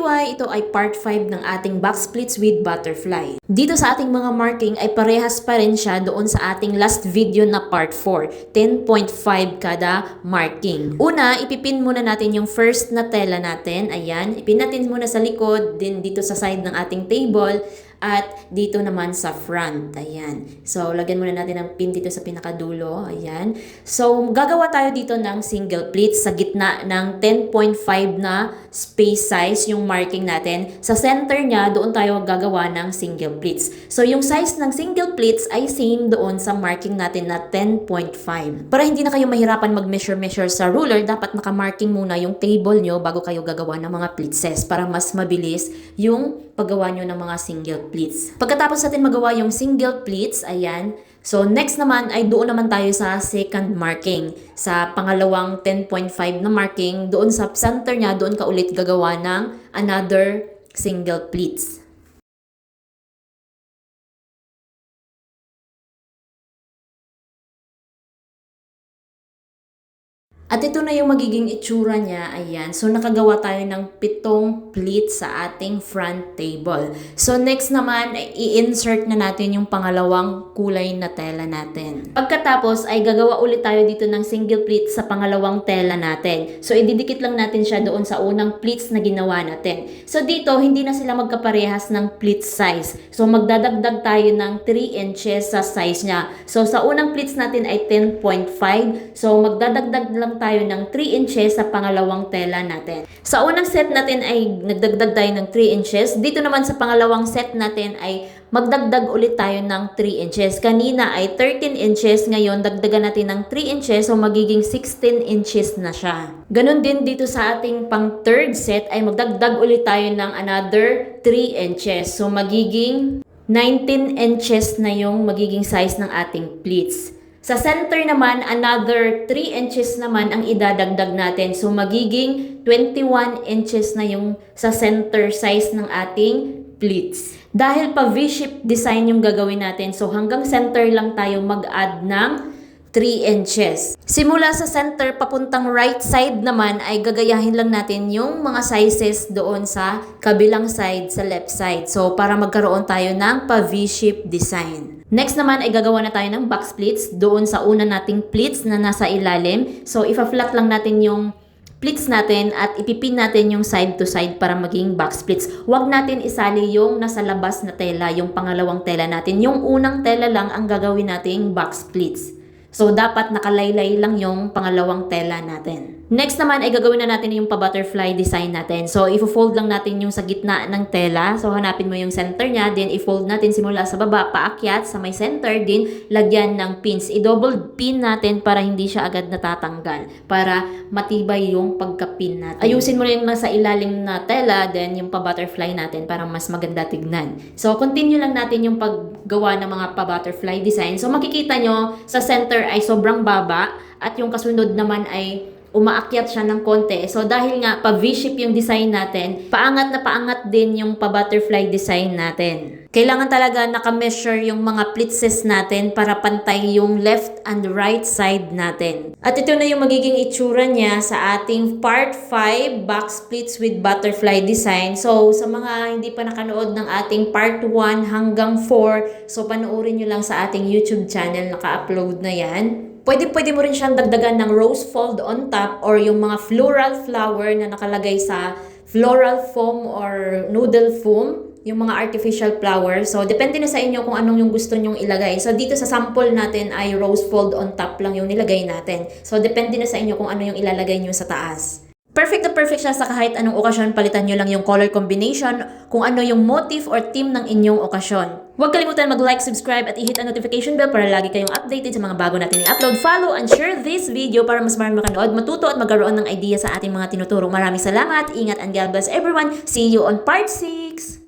FYI, ito ay part 5 ng ating box splits with butterfly. Dito sa ating mga marking ay parehas pa rin siya doon sa ating last video na part 4. 10.5 kada marking. Una, ipipin muna natin yung first na tela natin. Ayan, ipin natin muna sa likod, din dito sa side ng ating table, at dito naman sa front. Ayan. So, lagyan muna natin ng pin dito sa pinakadulo. Ayan. So, gagawa tayo dito ng single pleats sa gitna ng 10.5 na space size yung marking natin. Sa center niya, doon tayo gagawa ng single pleats. So, yung size ng single pleats ay same doon sa marking natin na 10.5. Para hindi na kayo mahirapan mag-measure sa ruler, dapat nakamarking muna yung table nyo bago kayo gagawa ng mga pleatses para mas mabilis yung paggawa nyo ng mga single pleats. Pagkatapos natin magawa yung single pleats, ayan. So, next naman ay doon naman tayo sa second marking. Sa pangalawang 10.5 na marking, doon sa center niya, doon ka ulit gagawa ng another single pleats. At ito na yung magiging itsura niya, ayan. So, nakagawa tayo ng 7 pleats sa ating front table. So, next naman, i-insert na natin yung pangalawang kulay na tela natin. Pagkatapos, ay gagawa ulit tayo dito ng single pleat sa pangalawang tela natin. So, ididikit lang natin siya doon sa unang pleats na ginawa natin. So, dito, hindi na sila magkaparehas ng pleat size. So, magdadagdag tayo ng 3 inches sa size niya. So, sa unang pleats natin ay 10.5. So, magdadagdag lang tayo ng 3 inches sa pangalawang tela natin. Sa unang set natin ay nagdagdag tayo ng 3 inches. Dito naman sa pangalawang set natin ay magdagdag ulit tayo ng 3 inches. Kanina ay 13 inches, ngayon dagdagan natin ng 3 inches, so magiging 16 inches na siya. Ganon din dito sa ating pang third set ay magdagdag ulit tayo ng another 3 inches. So magiging 19 inches na yung magiging size ng ating pleats. Sa center naman, another 3 inches naman ang idadagdag natin. So, magiging 21 inches na yung sa center size ng ating pleats. Dahil pa V-shape design yung gagawin natin, so hanggang center lang tayo mag-add ng 3 inches. Simula sa center, papuntang right side naman ay gagayahin lang natin yung mga sizes doon sa kabilang side, sa left side. So, para magkaroon tayo ng pa V-shape design. Next naman ay gagawa na tayo ng box pleats doon sa una nating pleats na nasa ilalim. So, ipa-flat lang natin yung pleats natin at ipipin natin yung side to side para maging box pleats. Huwag natin isali yung nasa labas na tela, yung pangalawang tela natin. Yung unang tela lang ang gagawin nating box pleats. So, dapat nakalaylay lang yung pangalawang tela natin. Next naman ay gagawin na natin yung pa-butterfly design natin. So, i-fold lang natin yung sa gitna ng tela. So, hanapin mo yung center niya. Then, i-fold natin simula sa baba, paakyat sa may center. Din, lagyan ng pins. I-double pin natin para hindi siya agad natatanggal. Para matibay yung pagka-pin natin. Ayusin mo na yung nasa ilalim na tela. Then, yung pa-butterfly natin para mas maganda tignan. So, continue lang natin yung paggawa ng mga pa-butterfly design. So, makikita nyo sa center ay sobrang baba at yung kasunod naman ay umaakyat siya ng konti. So, dahil nga pa V-shape yung design natin, paangat na paangat din yung pa-butterfly design natin. Kailangan talaga naka-measure yung mga pleatses natin para pantay yung left and right side natin. At ito na yung magiging itsura niya sa ating part 5 box pleats with butterfly design. So, sa mga hindi pa nakanood ng ating part 1 hanggang 4, so panoorin nyo lang sa ating YouTube channel, naka-upload na yan. Pwede mo rin siyang dagdagan ng rose fold on top or yung mga floral flower na nakalagay sa floral foam or noodle foam, yung mga artificial flower. So, depende na sa inyo kung anong yung gusto nyong ilagay. So, dito sa sample natin ay rose fold on top lang yung nilagay natin. So, depende na sa inyo kung ano yung ilalagay nyo sa taas. Perfect na perfect siya sa kahit anong okasyon. Palitan nyo lang yung color combination kung ano yung motif or theme ng inyong okasyon. Huwag kalimutan mag-like, subscribe at i-hit ang notification bell para lagi kayong updated sa mga bago natin i-upload. Follow and share this video para mas marami makanood, matuto at magkaroon ng idea sa ating mga tinuturo. Maraming salamat, ingat and God bless everyone. See you on part 6!